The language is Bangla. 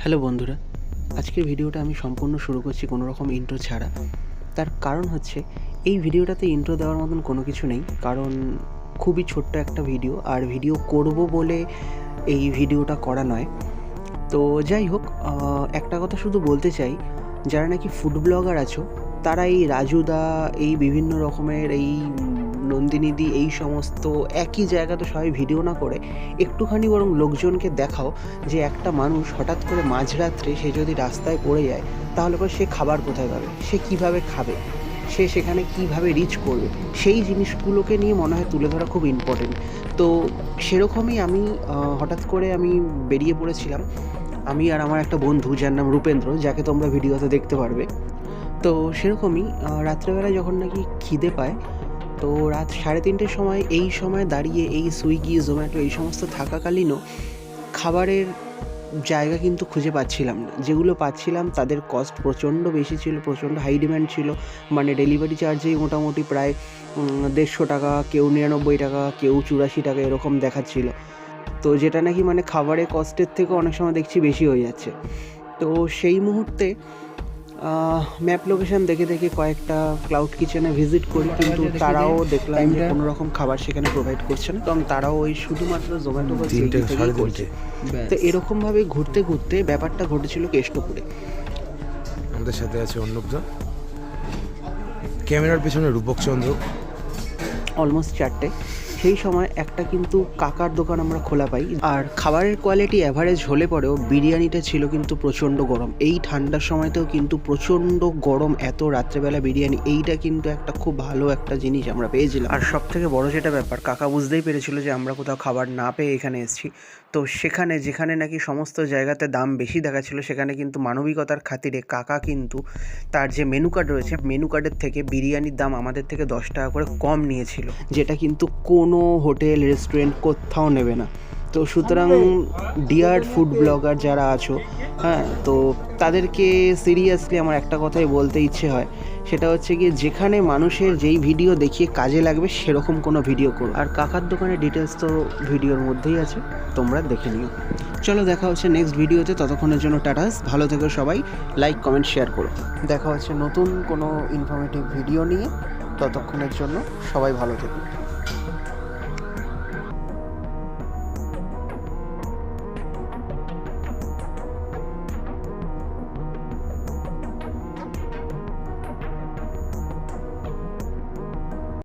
হ্যালো বন্ধুরা, আজকের ভিডিওটা আমি সম্পূর্ণ শুরু করছি কোনো রকম ইন্ট্রো ছাড়া। তার কারণ হচ্ছে এই ভিডিওটাতে ইন্ট্রো দেওয়ার মতন কোনো কিছু নেই, কারণ খুবই ছোট্ট একটা ভিডিও, আর ভিডিও করব বলে এই ভিডিওটা করা নয়। তো যাই হোক, একটা কথা শুধু বলতে চাই, যারা নাকি ফুড ব্লগার আছো তারা এই রাজুদা, এই বিভিন্ন রকমের এই নন্দিনীদি, এই সমস্ত একই জায়গাতে সবাই ভিডিও না করে একটুখানি বরং লোকজনকে দেখাও যে একটা মানুষ হঠাৎ করে মাঝরাত্রে সে যদি রাস্তায় পড়ে যায় তাহলে পরে সে খাবার কোথায় পাবে, সে কিভাবে খাবে, সে সেখানে কিভাবে রিচ করবে, সেই জিনিসগুলোকে নিয়ে মনে হয় তুলে ধরা খুব ইম্পর্টেন্ট। তো সেরকমই আমি হঠাৎ করে আমি বেরিয়ে পড়েছিলাম, আমি আর আমার একটা বন্ধু যার নাম রূপেন্দ্র, যাকে তোমরা ভিডিওতে দেখতে পারবে। তো সেরকমই রাত্রেবেলায় যখন নাকি খিদে পায়, তো রাত 3:30-র সময় এই সময় দাঁড়িয়ে এই সুইগি, জোম্যাটো এই সমস্ত থাকাকালীনও খাবারের জায়গা কিন্তু খুঁজে পাচ্ছিলাম না। যেগুলো পাচ্ছিলাম তাদের কস্ট প্রচণ্ড বেশি ছিল, প্রচণ্ড হাই ডিম্যান্ড ছিল। মানে ডেলিভারি চার্জেই মোটামুটি প্রায় 150 টাকা, কেউ 99 টাকা, কেউ 84 টাকা এরকম দেখাচ্ছিল। তো যেটা নাকি মানে খাবারের কস্টের থেকে অনেক সময় দেখছি বেশি হয়ে যাচ্ছে। তো সেই মুহূর্তে ম্যাপ লোকেশান দেখে দেখে কয়েকটা ক্লাউড কিচেনে ভিজিট করি, কিন্তু তারাও দেখলাম যে কোনো রকম খাবার সেখানে প্রোভাইড করছে না, কারণ তারাও ওই শুধুমাত্র জোম্যাটো বা সুইগি থেকেই করছে। তো এরকমভাবে ঘুরতে ঘুরতে ব্যাপারটা ঘটেছিল কেষ্টপুরে। আমাদের সাথে আছে অন্নবদা, ক্যামেরার পেছনে রূপকচন্দ্র। অলমোস্ট 4টে। সেই সময় একটা কিন্তু কাকার দোকান আমরা খোলা পাই, আর খাবারের কোয়ালিটি অ্যাভারেজ হলে পরেও বিরিয়ানিটা ছিল কিন্তু প্রচণ্ড গরম। এই ঠান্ডার সময়তেও কিন্তু প্রচণ্ড গরম, এত রাত্রেবেলা বিরিয়ানি, এইটা কিন্তু একটা খুব ভালো একটা জিনিস আমরা পেয়েছিলাম। আর সব থেকে বড়ো যেটা ব্যাপার, কাকা বুঝতেই পেরেছিল যে আমরা কোথাও খাবার না পেয়ে এখানে এসেছি। তো সেখানে যেখানে নাকি সমস্ত জায়গাতে দাম বেশি দেখাচ্ছিল, সেখানে কিন্তু মানবিকতার খাতিরে কাকা কিন্তু তার যে মেনু কার্ড রয়েছে, মেনু কার্ডের থেকে বিরিয়ানির দাম আমাদের থেকে 10 টাকা করে কম নিয়েছিল, যেটা কিন্তু কোনো হোটেল রেস্টুরেন্ট কোথাও নেবে না। তো সুতরাং ডিয়ার ফুড ব্লগার যারা আছো, হ্যাঁ, তো তাদেরকে সিরিয়াসলি আমার একটা কথাই বলতে ইচ্ছে হয়, সেটা হচ্ছে গিয়ে যেখানে মানুষের যেই ভিডিও দেখিয়ে কাজে লাগবে সেরকম কোনো ভিডিও করো। আর কাকার দোকানের ডিটেলস তো ভিডিওর মধ্যেই আছে, তোমরা দেখে নিও। চলো, দেখা হচ্ছে নেক্সট ভিডিওতে। ততক্ষণের জন্য টাটাস, ভালো থেকো সবাই, লাইক কমেন্ট শেয়ার করো। দেখা হচ্ছে নতুন কোনো ইনফরমেটিভ ভিডিও নিয়ে, ততক্ষণের জন্য সবাই ভালো থেকো।